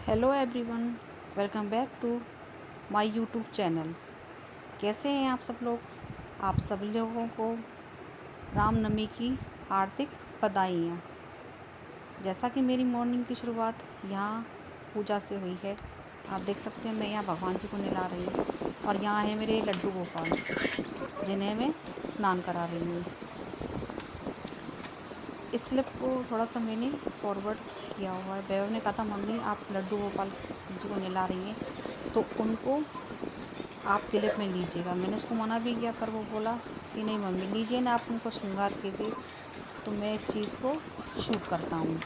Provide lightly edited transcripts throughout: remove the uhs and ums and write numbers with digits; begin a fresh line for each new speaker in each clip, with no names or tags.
Hello everyone, welcome back to my YouTube channel. कैसे हैं आप सब लोग? आप सब लोगों को रामनवमी की हार्दिक बधाइयाँ। जैसा कि मेरी मॉर्निंग की शुरुआत यहाँ पूजा से हुई है, आप देख सकते हैं मैं यहाँ भगवान जी को नहला रही हूँ और यहाँ है मेरे लड्डू गोपाल, जिन्हें मैं स्नान करा रही हूँ। इस क्लिप को थोड़ा सा मैंने फॉरवर्ड किया हुआ है। वैभव ने कहा था मम्मी आप लड्डू गोपाल जी को नहला रही हैं तो उनको आप क्लिप में लीजिएगा। मैंने उसको मना भी किया पर वो बोला कि नहीं मम्मी लीजिए ना, आप उनको श्रृंगार कीजिए। तो मैं इस चीज़ को शूट करता हूँ।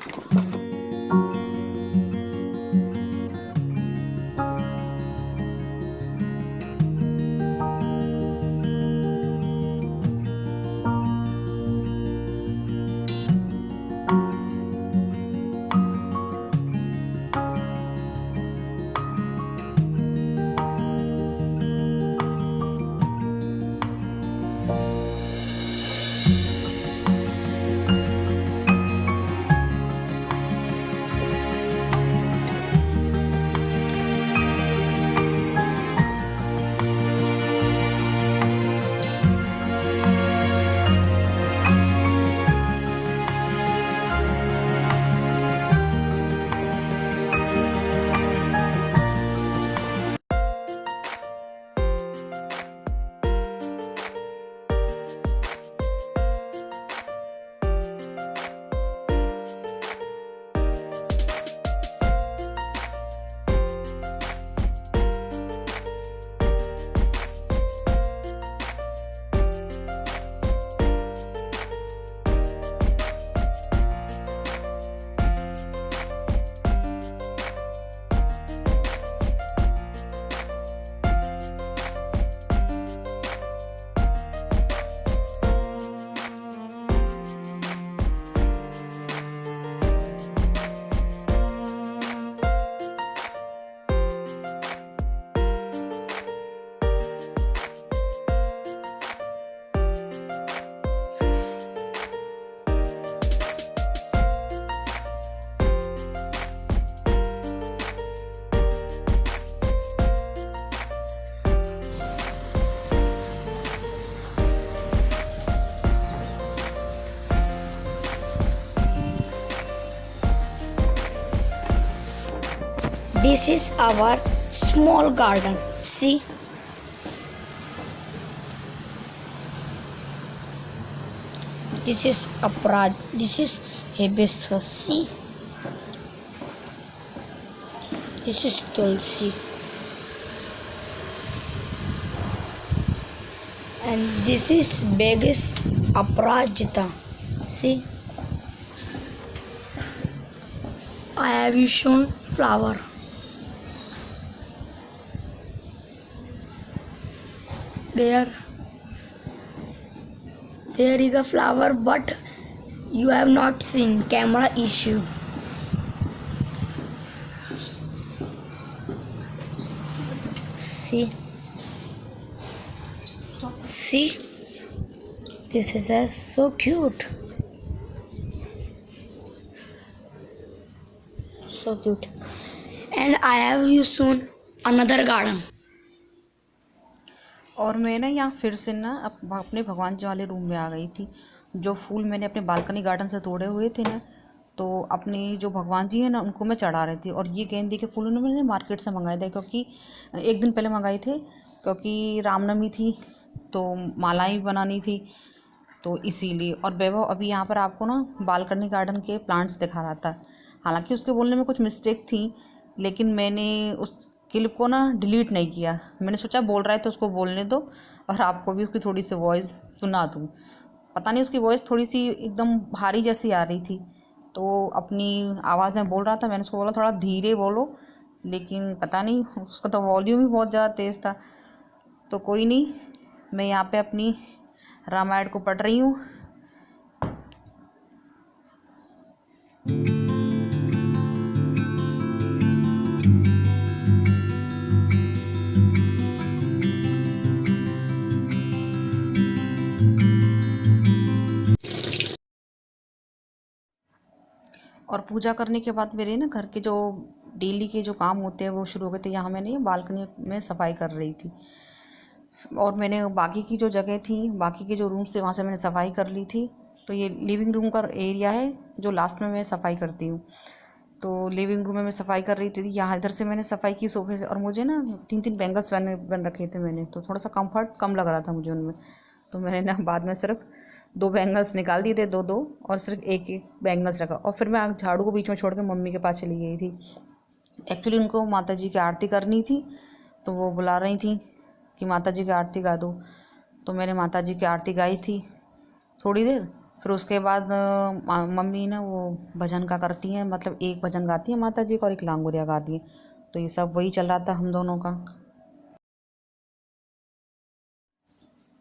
This is our small garden. See, this is this is hibiscus. See, this is tulsi, and this is Bagus aparajita. See, I have you shown flower. There is a flower, but you have not seen. Camera issue. See, this is so cute, and I have you soon another garden.
और मैं ना यहाँ फिर से ना अपने भगवान जी वाले रूम में आ गई थी। जो फूल मैंने अपने बालकनी गार्डन से तोड़े हुए थे ना, तो अपने जो भगवान जी हैं ना उनको मैं चढ़ा रही थी। और ये गेंदे के फूल उन्होंने मैंने मार्केट से मंगाए थे, क्योंकि एक दिन पहले मंगाए थे, क्योंकि रामनवमी थी तो मालाएँ भी बनानी थी, तो इसीलिए। और वैभव अभी यहाँ पर आपको ना बालकनी गार्डन के प्लांट्स दिखा रहा था। हालांकि उसके बोलने में कुछ मिस्टेक थी, लेकिन मैंने उस क्लिप को ना डिलीट नहीं किया। मैंने सोचा बोल रहा है तो उसको बोलने दो और आपको भी उसकी थोड़ी सी वॉइस सुना दूँ। पता नहीं उसकी वॉइस थोड़ी सी एकदम भारी जैसी आ रही थी, तो अपनी आवाज़ में बोल रहा था। मैंने उसको बोला थोड़ा धीरे बोलो, लेकिन पता नहीं उसका तो वॉल्यूम ही बहुत ज़्यादा तेज़ था। तो कोई नहीं, मैं यहाँ पे अपनी रामायण को पढ़ रही हूँ। और पूजा करने के बाद मेरे ना घर के जो डेली के जो काम होते हैं वो शुरू हो गए थे। यहाँ मैंने बालकनी में सफाई कर रही थी और मैंने बाकी की जो जगह थी, बाकी के जो रूम्स थे, वहाँ से मैंने सफाई कर ली थी। तो ये लिविंग रूम का एरिया है जो लास्ट में मैं सफाई करती हूँ। तो लिविंग रूम में मैं सफाई कर रही थी, यहाँ इधर से मैंने सफाई की सोफे से। और मुझे ना 3-3 बैंगल्स बन रखे थे मैंने, तो थोड़ा सा कंफर्ट कम लग रहा था मुझे उनमें। तो मैंने ना बाद में सिर्फ 2 बैंगल्स निकाल दिए थे, 2-2, और सिर्फ एक बैंगल्स रखा। और फिर मैं झाड़ू को बीच में छोड़ के मम्मी के पास चली गई थी। एक्चुअली उनको माता जी की आरती करनी थी, तो वो बुला रही थी कि माता जी की आरती गा दो। तो मैंने माता जी की आरती गाई थी थोड़ी देर। फिर उसके बाद मम्मी ना वो भजन का करती हैं, मतलब एक भजन गाती हैं माता जी का और एक लांगुरिया गाती हैं। तो ये सब वही चल रहा था हम दोनों का।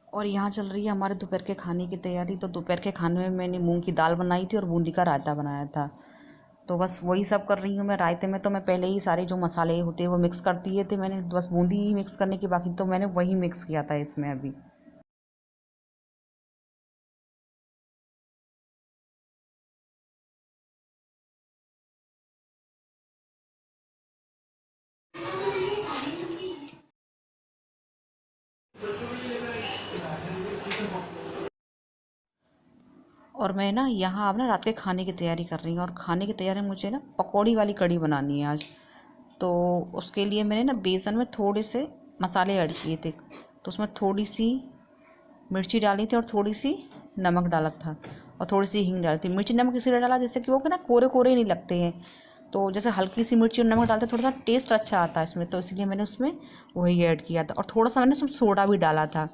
और यहाँ चल रही है हमारे दोपहर के खाने की तैयारी। तो दोपहर के खाने में मैंने मूंग की दाल बनाई थी और बूंदी का रायता बनाया था। तो बस वही सब कर रही हूँ मैं। रायते में तो मैं पहले ही सारे जो मसाले होते हैं वो मिक्स कर दिए थे मैंने, बस बूंदी ही मिक्स करने की बाकी, तो मैंने वही मिक्स किया था इसमें अभी। और मैं ना यहाँ अब ना रात के खाने की तैयारी कर रही हूँ। और खाने की तैयारी में मुझे ना पकौड़ी वाली कढ़ी बनानी है आज। तो उसके लिए मैंने ना बेसन में थोड़े से मसाले ऐड किए थे। तो उसमें थोड़ी सी मिर्ची डाली थी और थोड़ी सी नमक डाला था और थोड़ी सी हींग डाली थी। मिर्ची नमक इसलिए डाला जिससे कि वो ना कोरे कोरे नहीं लगते हैं। तो जैसे हल्की सी मिर्ची और नमक डालते थोड़ा सा टेस्ट अच्छा आता है इसमें, तो इसलिए मैंने उसमें वही ऐड किया था। और थोड़ा सा मैंने उसमें सोडा भी डाला था।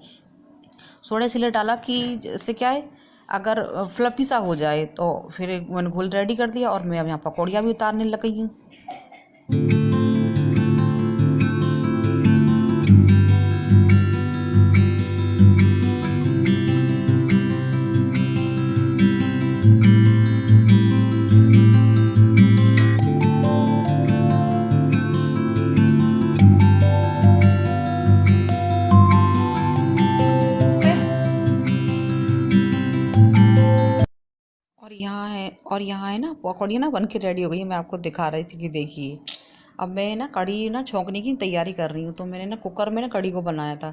सोडा इसलिए डाला कि इससे क्या है, अगर फ्लफी सा हो जाए। तो फिर मैंने घोल रेडी कर दिया और मैं अब यहाँ पकौड़ियाँ भी उतारने लग गई हूँ। और यहाँ है ना पकौड़ी ना बन के रेडी हो गई है। मैं आपको दिखा रही थी कि देखिए। अब मैं ना कढ़ी ना छौंकने की तैयारी कर रही हूँ। तो मैंने ना कुकर में ना कढ़ी को बनाया था,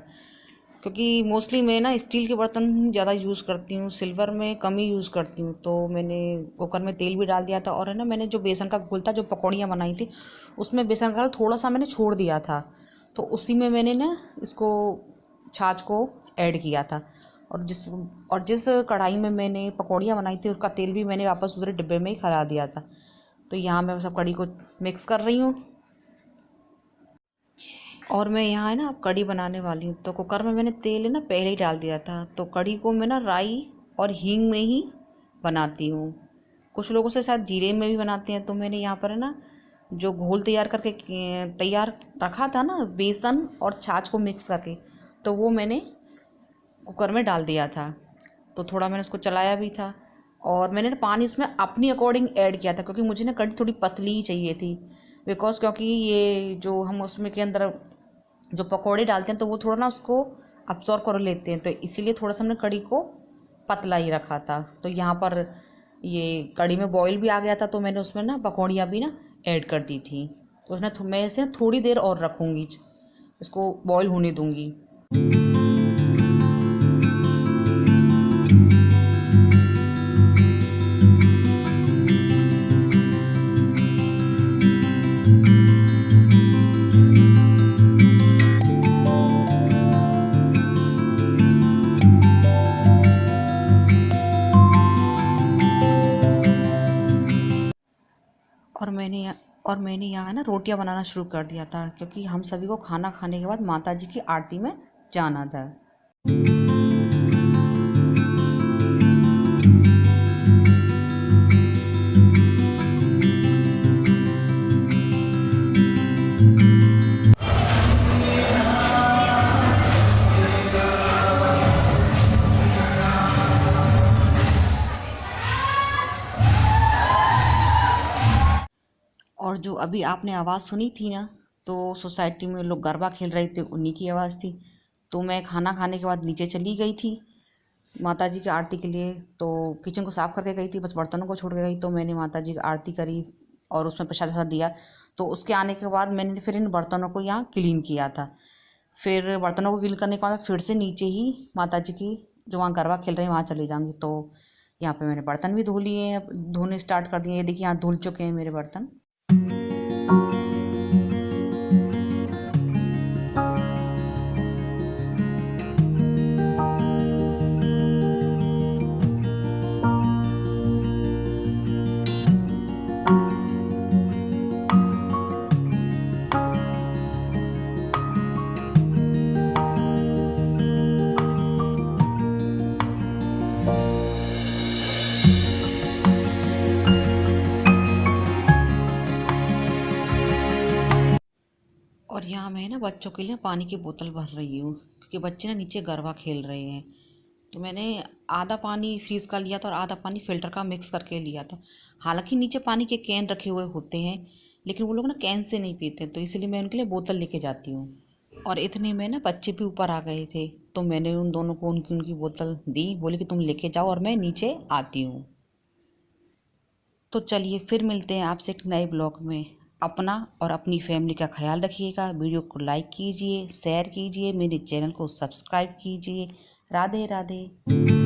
क्योंकि मोस्टली मैं ना स्टील के बर्तन ज़्यादा यूज़ करती हूँ, सिल्वर में कम ही यूज़ करती हूँ। तो मैंने कुकर में तेल भी डाल दिया था और है ना मैंने जो बेसन का घोल था, जो पकौड़ियाँ बनाई थी, उसमें बेसन का थोड़ा सा मैंने छोड़ दिया था। तो उसी में मैंने ना इसको छाछ को ऐड किया था। और जिस कढ़ाई में मैंने पकौड़ियाँ बनाई थी उसका तेल भी मैंने वापस दूसरे डिब्बे में ही खिला दिया था। तो यहाँ मैं सब कढ़ी को मिक्स कर रही हूँ। और मैं यहाँ है ना अब कढ़ी बनाने वाली हूँ। तो कुकर में मैंने तेल है ना पहले ही डाल दिया था। तो कढ़ी को मैं ना राई और हींग में ही बनाती हूँ। कुछ लोगों से शायद जीरे में भी बनाते हैं। तो मैंने यहाँ पर है ना जो घोल तैयार करके तैयार रखा था ना, बेसन और छाछ को मिक्स करके, तो वो मैंने कुकर में डाल दिया था। तो थोड़ा मैंने उसको चलाया भी था और मैंने ना पानी उसमें अपनी अकॉर्डिंग ऐड किया था, क्योंकि मुझे ना कढ़ी थोड़ी पतली ही चाहिए थी। क्योंकि ये जो हम उसमें के अंदर जो पकौड़े डालते हैं तो वो थोड़ा ना उसको अब्सॉर्ब कर लेते हैं। तो इसीलिए थोड़ा सा हमने कढ़ी को पतला ही रखा था। तो यहाँ पर ये कढ़ी में बॉईल भी आ गया था, तो मैंने उसमें ना पकौड़ियाँ भी ना ऐड कर दी थी। तो उसमें मैं इसे थोड़ी देर और रखूँगी, इसको बॉईल होने दूँगी। और मैंने यहाँ ना रोटियां बनाना शुरू कर दिया था, क्योंकि हम सभी को खाना खाने के बाद माता जी की आरती में जाना था। और जो अभी आपने आवाज़ सुनी थी ना, तो सोसाइटी में लोग गरबा खेल रहे थे, उन्हीं की आवाज़ थी। तो मैं खाना खाने के बाद नीचे चली गई थी माता जी की आरती के लिए। तो किचन को साफ़ करके गई थी, बस बर्तनों को छोड़ के गई। तो मैंने माता जी की आरती करी, और उसमें प्रसाद वसाद दिया। तो उसके आने के बाद मैंने फिर इन बर्तनों को यहाँ क्लीन किया था। फिर बर्तनों को क्लीन करने के बाद फिर से नीचे ही माता जी की जो वहाँ गरबा खेल रहे हैं वहाँ चली जाऊँगी। तो यहाँ पे मैंने बर्तन भी धो लिए हैं, धोने स्टार्ट कर दिए। ये देखिए यहाँ धुल चुके हैं मेरे बर्तन। और यहाँ मैं ना बच्चों के लिए पानी की बोतल भर रही हूँ, क्योंकि बच्चे ना नीचे गरबा खेल रहे हैं। तो मैंने आधा पानी फ्रीज़ का लिया था और आधा पानी फ़िल्टर का मिक्स करके लिया था। हालांकि नीचे पानी के कैन रखे हुए होते हैं, लेकिन वो लोग ना कैन से नहीं पीते, तो इसलिए मैं उनके लिए बोतल लेके जाती हूँ। और इतने में ना बच्चे भी ऊपर आ गए थे, तो मैंने उन दोनों को उनकी उनकी बोतल दी, बोले कि तुम लेके जाओ और मैं नीचे आती हूँ। तो चलिए फिर मिलते हैं आपसे एक नए ब्लॉग में। अपना और अपनी फैमिली का ख्याल रखिएगा। वीडियो को लाइक कीजिए, शेयर कीजिए, मेरे चैनल को सब्सक्राइब कीजिए। राधे राधे।